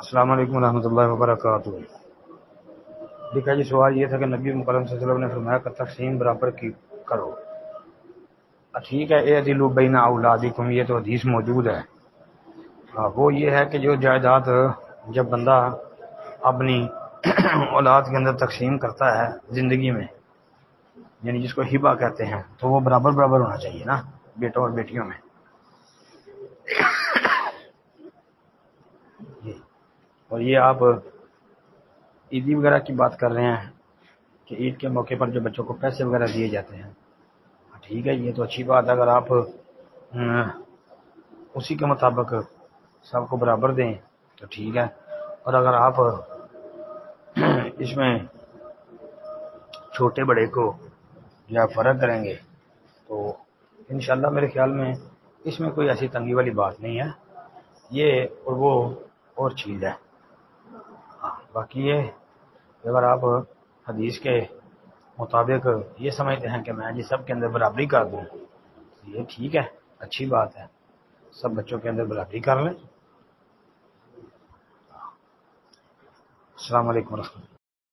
السلام علیکم ورحمۃ اللہ وبرکاتہ۔ دیکھا جی، سوال یہ تھا کہ نبی مکرم صلی اللہ علیہ وسلم نے فرمایا کہ تقسیم برابر کی کرو۔ ٹھیک ہے، اعدلوا بین اولادکم، یہ تو حدیث موجود ہے۔ وہ یہ ہے کہ جو جائیداد جب بندہ اپنی اولاد کے اندر تقسیم کرتا ہے زندگی میں، یعنی جس کو ہبہ کہتے ہیں، تو وہ برابر برابر ہونا چاہیے نا، بیٹوں اور بیٹیوں میں۔ اور یہ آپ عیدی وغیرہ کی بات کر رہے ہیں کہ عید کے موقع پر جو بچوں کو پیسے وغیرہ دیے جاتے ہیں، ٹھیک ہے، یہ تو اچھی بات ہے۔ اگر آپ اسی کے مطابق سب کو برابر دیں تو ٹھیک ہے، اور اگر آپ اس میں چھوٹے بڑے کو یا فرق کریں گے تو انشاءاللہ میرے خیال میں اس میں کوئی ایسی تنگی والی بات نہیں ہے، یہ اور وہ اور چیز ہے۔ باقی یہ اگر آپ حدیث کے مطابق یہ سمجھتے ہیں کہ میں جی سب کے اندر برابری کر دوں، یہ ٹھیک ہے، اچھی بات ہے، سب بچوں کے اندر برابری کر لیں۔ السلام علیکم ورحمۃ اللہ۔